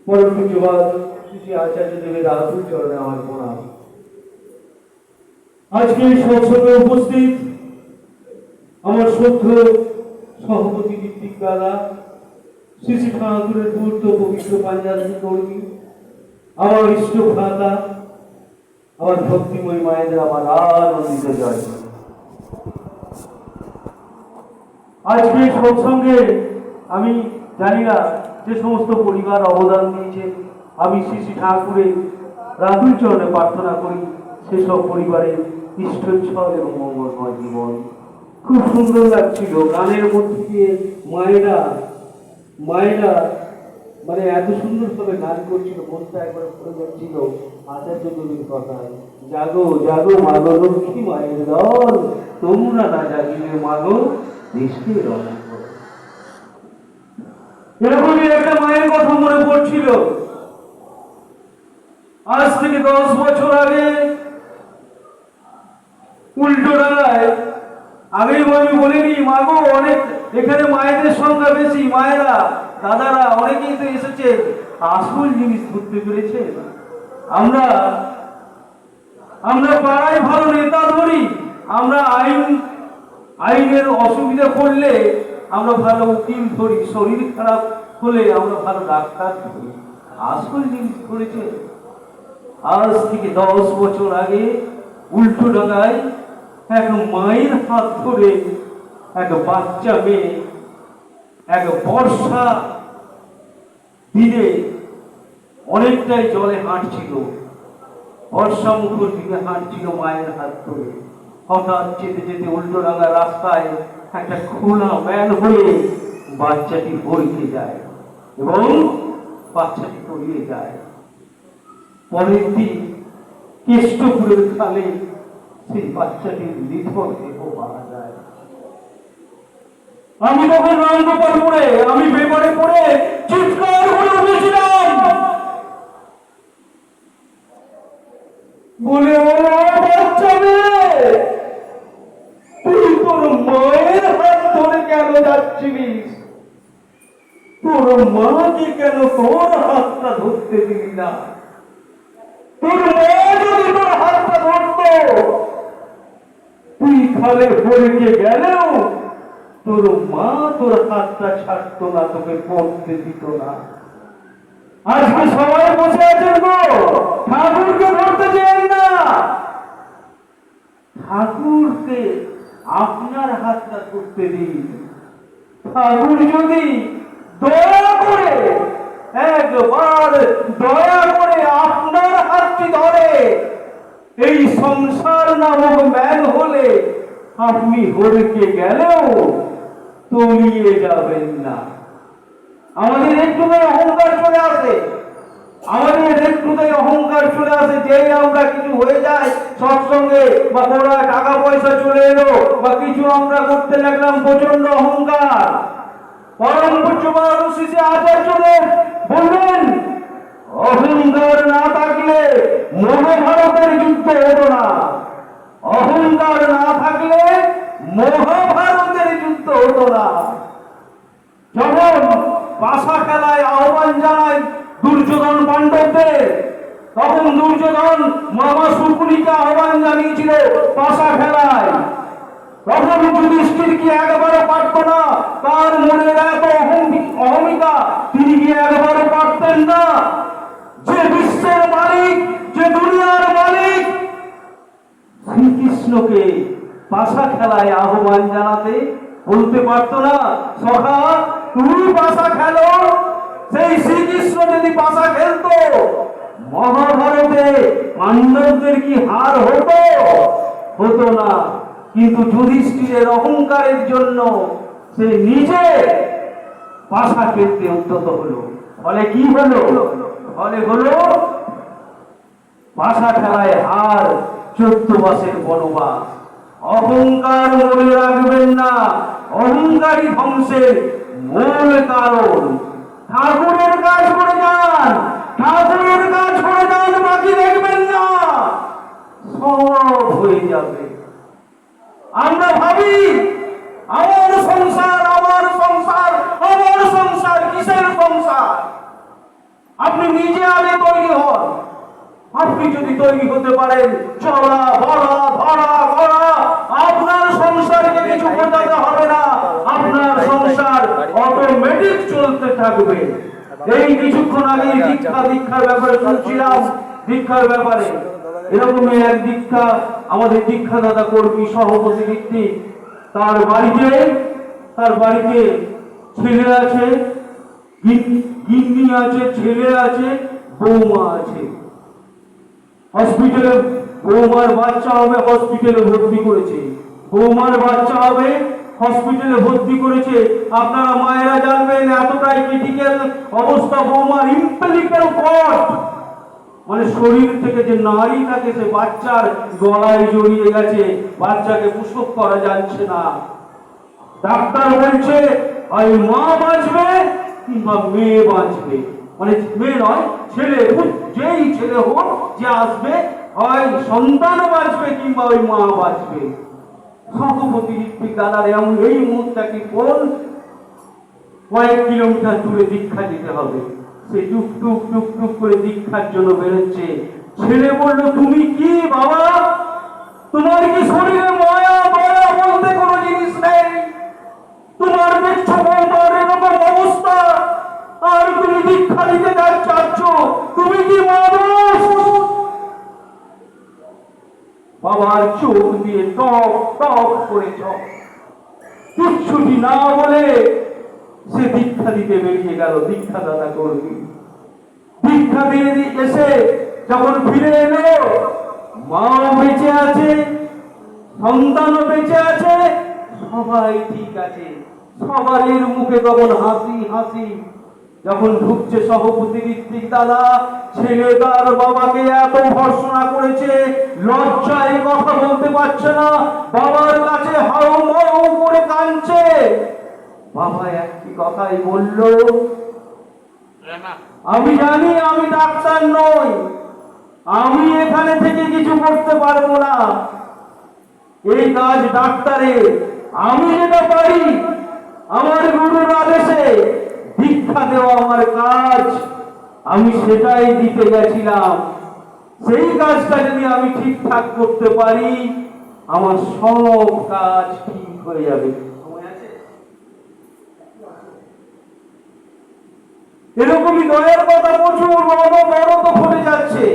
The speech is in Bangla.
পরম পূজ্যবাদ শ্রী আচার্য দেবের আতুল চরণে আমার প্রণাম। আজকে এই সৎসঙ্গে উপস্থিত আমার শ্রদ্ধেয় সভাপতি ঋত্বিক দাদা, শ্রী শ্রী ঠাকুরের পূর্ত পবিত্র পাঞ্জাবী কর্মী, আমার ইষ্ট ভ্রাতা, আমার ভক্তিময় মায়েদের আমার আনন্দিত জয়। আজকে এই সৎসঙ্গে আমি জানি না যে সমস্ত পরিবার অবদান দিয়েছেন, আমি শ্রী শ্রী ঠাকুরের রাতুল চরণে প্রার্থনা করি সেসব পরিবারের ইষ্টচ্ছল এবং মঙ্গলময় জীবন। খুব সুন্দর লাগছিল গানের মধ্যে দিয়ে মায়েরা মায়েরা মানে এত সুন্দরভাবে গান করছিল, মনটা একবার পড়ে যাচ্ছিল আচার্য দেবীর কথায়, জাগো জাগো মাগো লক্ষ্মী মায়ের দল, তোমরা না জাগিলে মাগো দেশের অমঙ্গল। এরকমই একটা মায়ের কথা মনে পড়ছিল। আজ থেকে 10 বছর আগে উল্টোডাঙায়, আগেই আমি বলিনি মাগো, অনেক এখানে মায়েদের সংখ্যা বেশি, মায়েরা দাদারা অনেকেই তো এসেছে, আসল জিনিস ধরতে পেরেছে। আমরা আমরা পাড়ায় ভালো নেতা ধরি, আমরা আইনের অসুবিধা পড়লে আমরা ভালো উকিল ধরি, শরীর খারাপ হলে আমরা ভালো ডাক্তার ধরি, আসল জিনিস ধরেছে। আজ থেকে 10 বছর আগে উল্টোডাঙায় এক মায়ের হাত ধরে এক বাচ্চা মেয়ে এক বর্ষা দিনে অনেকটাই জলে হাঁটছিল, বর্ষা মুখর দিকে হাঁটছিল মায়ের হাত ধরে। হঠাৎ যেতে যেতে উল্টোডাঙা রাস্তায় একটা খোলা ম্যান হয়ে বাচ্চাটি বইতে যায় এবং বাচ্চাটি তলিয়ে যায়। পরের দিন কেষ্টপুরের খালে সেই বাচ্চাটির নিথর দেহ পাওয়া যায়। আমি তখন রামগোপালপুরে, আমি পেপারে পড়ে চিৎকার করে উঠেছিলাম, বলে বাচ্চা মেয়ে, তুই তোর মায়ের হাত ধরে কেন যাচ্ছিলিস? তোর মাকে কেন তোর হাতটা ধরতে দিলি না? তোর মা যদি তোর হাতটা ধরত, তুই খালে পড়ে গেলেও তোর মা তোর হাতটা ছাড়তো না, তোকে পড়তে দিত না। আজকে সবাই বসে আছেন গো, ঠাকুরকে ধরতে চেন না, ঠাকুরকে আপনার হাতটা করতে দিন। ঠাকুর যদি দয়া করে একবার দয়া করে আপনার হাতটি ধরে, এই সংসার নামক ম্যান হলে আপনি হরকে গেলেও তলিয়ে যাবেন না। আমাদের একটুখানি অহংকার চলে আসে, আমাদের একটুখানি অহংকার চলে আসে, যেই আমরা কিছু হয়ে যায় সৎসঙ্গে বা কোনো টাকা পয়সা চলে এলো বা কিছু আমরা করতে লাগলাম, প্রচন্ড অহংকার। পরম পূজ্যবাদ শ্রী আচার্যদেব বললেন, অহংকার না থাকলে মহাভারতের যুদ্ধ হতো না, অহংকার না থাকলে মহাভারতের যুদ্ধ হতো না। যখন পাশা খেলায় আহ্বান জানায় দুর্যোধন পাণ্ডবদের, তখন দুর্যোধন মামা শকুনিকে আহ্বান জানিয়েছিল পাশা খেলায়। তখন যুধিষ্ঠির কি একবারও পারত না? তার মনের এত অহমিকা, তিনি কি একবারও পারতেন না? যে বিশ্বের মালিক, যে দুনিয়ার মালিক, শ্রীকৃষ্ণকে পাশা খেলায় আহ্বান জানাতে বলতে পারত না, সখা তুমি পাশা খেলো? সেই শ্রীকৃষ্ণ যদি পাশা খেলতো, মহাভারতে পাণ্ডবদের কি হার হতো? হতো না। কিন্তু যুধিষ্ঠিরের অহংকারের জন্য সে নিজে পাশা খেলতে উদ্যত হলো। ফলে কি হলো? ফলে হলো পাশা খেলায় হার, 14 মাসের বনবাস। অহংকার মনে রাখবেন না, অহংকারী ধ্বংসের মূল কারণ। ঠাকুরের কাজ করে যান, ঠাকুরের কাজ করে যান, বাকি দেখবেন না, সব হয়ে যাবে। আমরা ভাবি আমার সংসার, আমার সংসার, আমার সংসার, কিসের সংসার? আপনি নিজে আগে তৈরি হন। আপনি যদি তৈরি হতে পারেন, চলা বলা ধরা করা, আপনার সংসারকে কিছু বোঝাতে হবে না, আপনার সংসার অটোমেটিক চলতে থাকবে। এই কিছুক্ষণ আগে দীক্ষার ব্যাপারে শুনছিলাম, দীক্ষার ব্যাপারে এরকমই এক দীক্ষা, আমাদের দীক্ষাদাতা কর্মী সভাপতি ঋত্বিক, তার বাড়িতে ছেলে আছে, গিন্নি আছে, ছেলে আছে, বৌমা আছে। হসপিটালে বৌমার বাচ্চা হবে, হসপিটালে ভর্তি করেছে। বৌমার বাচ্চা হবে, হসপিটালে ভর্তি করেছে। আপনারা মায়েরা জানবেন এতটাই ক্রিটিক্যাল অবস্থা বৌমার। ইম্পেলিক্যাল কর্ড মানে শরীর থেকে যে নাড়ি থাকে সে বাচ্চার গলায় জড়িয়ে গেছে, বাচ্চাকে প্রসব করা যাচ্ছে না। ডাক্তার বলছে হয় মা বাঁচবে কিংবা মেয়ে বাঁচবে, মানে মেয়ে নয় ছেলে, যেই ছেলে হোক যে আসবে, হয় সন্তান বাঁচবে কিংবা ওই মা বাঁচবে। সভাপতি ঋত্বিক দাদার এমন এই মুহূর্তটি কোন কয়েক কিলোমিটার দূরে দীক্ষা দিতে হবে, সে টুক টুক টুক টুক করে দীক্ষার জন্য বেরোচ্ছে। ছেলে বলল, তুমি কি বাবা, তোমার কি শরীরে মায়া দয়া বলতে কোনো জিনিস নেই? তোমার দেখছো বৌমার এরকম অবস্থা, আর তুমি দীক্ষা দিতে চাচ্ছ, তুমি কি মানুষ? বাবার চোখ দিয়ে টক টক করে চক, কিচ্ছুটি না বলে সে দীক্ষা দিতে বেরিয়ে গেল। দীক্ষাদাতা কর্মী দীক্ষা দিয়ে এসে যখন ফিরে এলো, মা বেঁচে আছে, সন্তানও বেঁচে আছে, সবাই ঠিক আছে, সবারই মুখে তখন হাসি হাসি। যখন ঢুকছে সভাপতি ঋত্বিক দাদা, ছেলে তার বাবাকে এত ভর্ৎসনা করেছে, লজ্জায় কথা বলতে পারছে না, বাবার কাছে হাউ মাউ করে কাঁদছে। বাবা একটি কথাই বলল, আমি জানি আমি ডাক্তার নই, আমি এখানে থেকে কিছু করতে পারবো না, এই কাজ ডাক্তারের। আমি যেটা পারি আমার গুরুর আদেশে দীক্ষা দেওয়া আমার কাজ, আমি সেটাই দিতে গেছিলাম। সেই কাজটা যদি আমি ঠিকঠাক করতে পারি, আমার সব কাজ ঠিক হয়ে যাবে। এরকমই দয়ার কথা প্রচুর বড় বড় তো ঘটে যাচ্ছে।